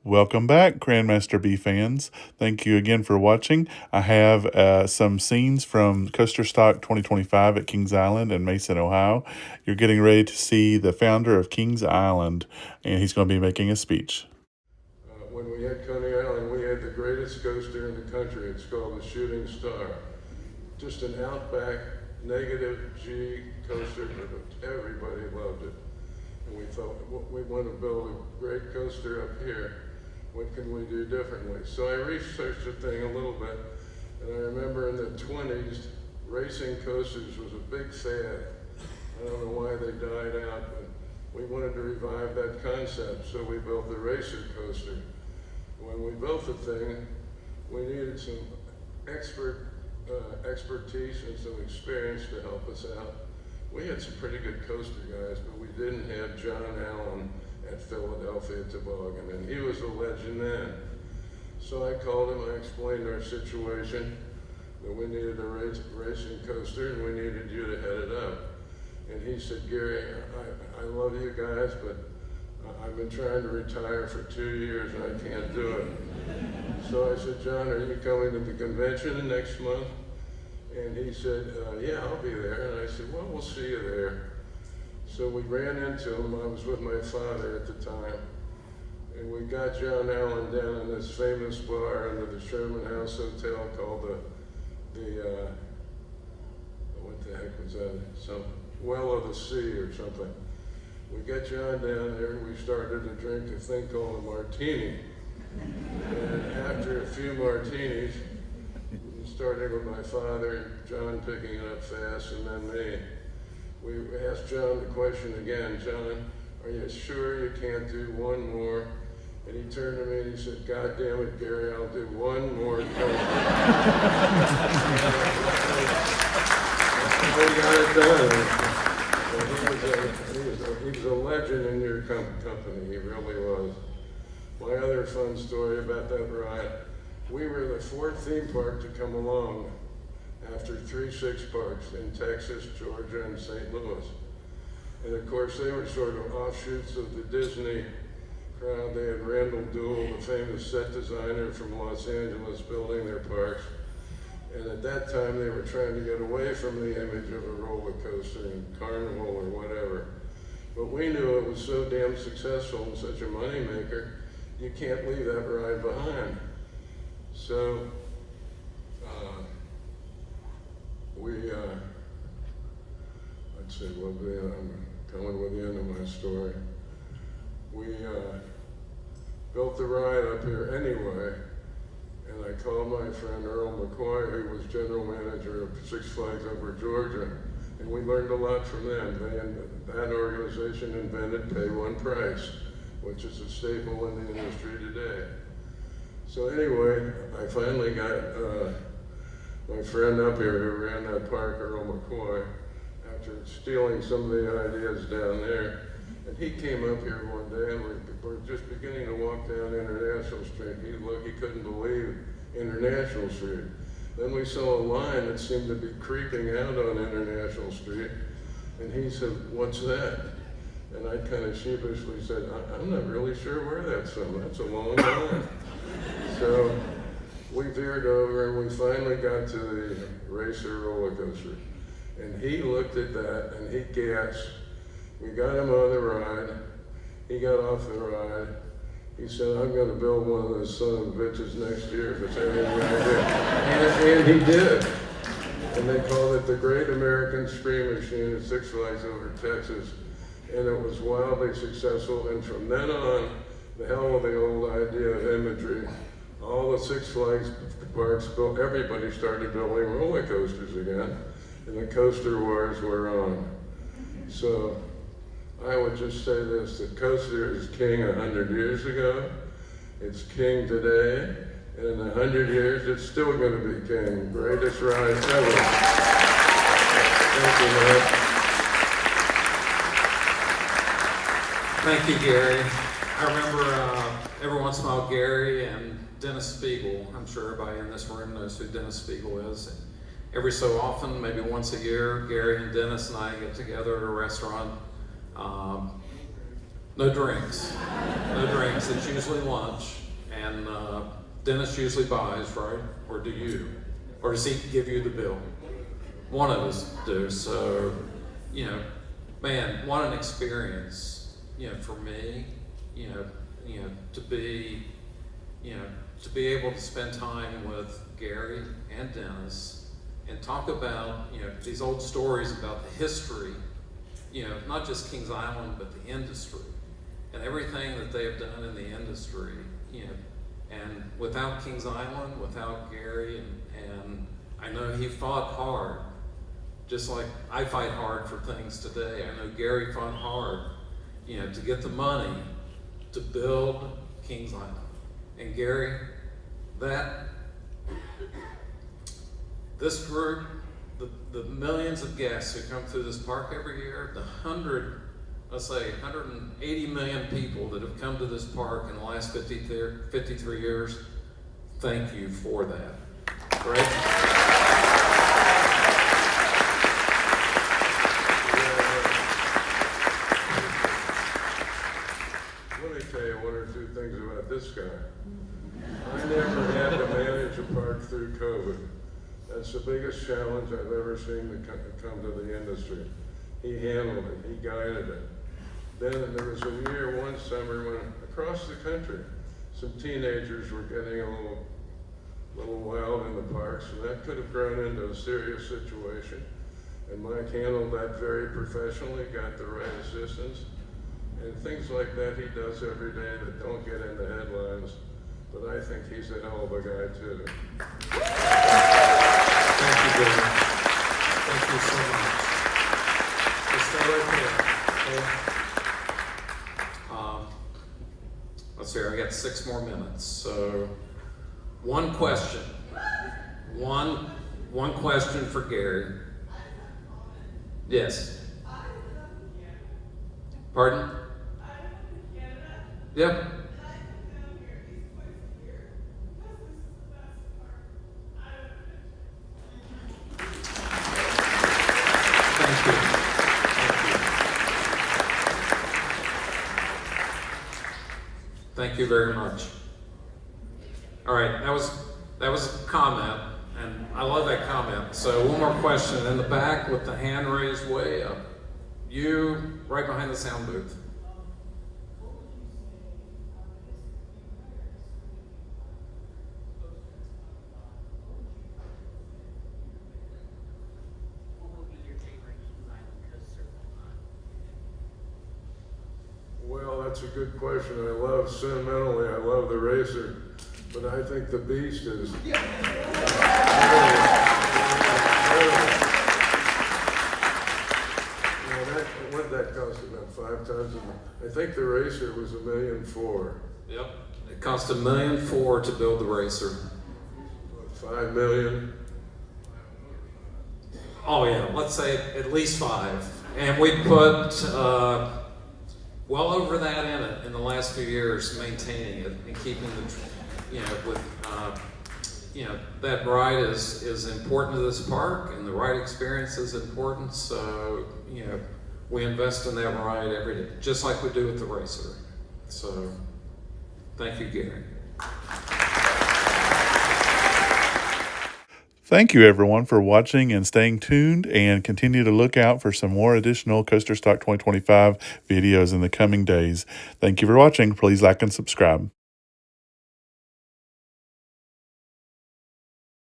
Welcome back, Grandmaster B fans. Thank you again for watching. I have some scenes from Coaster Stock 2025 at Kings Island in Mason, Ohio. You're getting ready to see the founder of Kings Island, and he's going to be making a speech. When we had Coney Island, we had the greatest coaster in the country. It's called the Shooting Star. Just an outback, negative G coaster, but everybody loved it. And we thought, we want to build a great coaster up here. What can we do differently? So I researched the thing a little bit, and I remember in the 20s, racing coasters was a big fad. I don't know why they died out, but we wanted to revive that concept, so we built the racer coaster. When we built the thing, we needed some expertise and some experience to help us out. We had some pretty good coaster guys, but we didn't have John Allen at Philadelphia Toboggan, and he was a legend then. So I called him, I explained our situation, that we needed a racing coaster and we needed you to head it up. And he said, Gary, I love you guys, but I've been trying to retire for 2 years and I can't do it. So I said, John, are you coming to the convention next month? And he said, yeah, I'll be there. And I said, well, we'll see you there. So we ran into him. I was with my father at the time. And we got John Allen down in this famous bar under the Sherman House Hotel called what the heck was that? Some Well of the Sea or something. We got John down there, we started to drink a thing called a martini. And after a few martinis, starting with my father, John picking it up fast, and then me, we asked John the question again, John, are you sure you can't do one more? And he turned to me and he said, God damn it, Gary, I'll do one more coaster. We got it done. He was a legend in your company, he really was. My other fun story about that ride, we were the fourth theme park to come along after 3 Six parks in Texas, Georgia, and St. Louis. And of course, they were sort of offshoots of the Disney crowd. They had Randall Dewell, the famous set designer from Los Angeles, building their parks. And at that time, they were trying to get away from the image of a roller coaster and carnival or whatever. But we knew it was so damn successful and such a moneymaker, you can't leave that ride behind. So, let's see, I'm coming with the end of my story. We built the ride up here anyway, and I called my friend Earl McCoy, who was general manager of Six Flags over Georgia, and we learned a lot from them. That organization invented pay one price, which is a staple in the industry today. So anyway, I finally got my friend up here who ran that park, Earl McCoy, after stealing some of the ideas down there. And he came up here one day and we're just beginning to walk down International Street. He couldn't believe International Street. Then we saw a line that seemed to be creeping out on International Street. And he said, what's that? And I kind of sheepishly said, I'm not really sure where that's from. That's a long line. So we veered over and we finally got to the racer roller coaster. And he looked at that and he gasped. We got him on the ride. He got off the ride. He said, I'm going to build one of those son of bitches next year if it's anything I do. And he did. And they called it the Great American Scream Machine at Six Flags over Texas. And it was wildly successful. And from then on, the hell of the old idea of imagery, all the Six Flags parks, everybody started building roller coasters again. And the coaster wars were on. So I would just say this, the coaster is king 100 years ago, it's king today, and in 100 years it's still going to be king. Greatest ride ever. Thank you, man. Thank you, Gary. I remember every once in a while Gary and Dennis Spiegel, I'm sure everybody in this room knows who Dennis Spiegel is. Every so often, maybe once a year, Gary and Dennis and I get together at a restaurant. No drinks. No drinks. It's usually lunch, and Dennis usually buys, right? Or do you? Or does he give you the bill? One of us do. So, man, what an experience, for me, to be, to be able to spend time with Gary and Dennis and talk about, these old stories about the history, not just Kings Island, but the industry and everything that they have done in the industry, and without Kings Island, without Gary, and I know he fought hard, just like I fight hard for things today. I know Gary fought hard, to get the money to build Kings Island. And Gary, this group, the millions of guests who come through this park every year, the 180 million people that have come to this park in the last 53 years, thank you for that. Right? Let me tell you one or two things about this guy. I never had to manage a park through COVID. That's the biggest challenge I've ever seen to come to the industry. He handled it, he guided it. Then there was a year, one summer, when across the country, some teenagers were getting a little wild in the parks, and that could have grown into a serious situation. And Mike handled that very professionally, got the right assistance, and things like that he does every day that don't get in the headlines. But I think he's a hell of a guy too. Thank you, Gary. Thank you so much. Just stay right there, okay? Let's see, I got 6 more minutes. So, one question. One question for Gary. Yes. Pardon? Yep. Thank you. Thank you very much. All right, that was a comment, and I love that comment. So one more question in the back with the hand raised way up. You right behind the sound booth. Well, that's a good question. Sentimentally, I love the racer, but I think the beast is. What did that cost? About 5 times? I think the racer was $1.4 million. Yep. It cost $1.4 million to build the racer. $5 million. Oh yeah, let's say at least 5. And we put well over that in it in the last few years, maintaining it and keeping that ride is important to this park, and the ride experience is important. So we invest in that ride every day, just like we do with the racer. So thank you, Gary. Thank you, everyone, for watching and staying tuned, and continue to look out for some more additional Coaster Stock 2025 videos in the coming days. Thank you for watching. Please like and subscribe.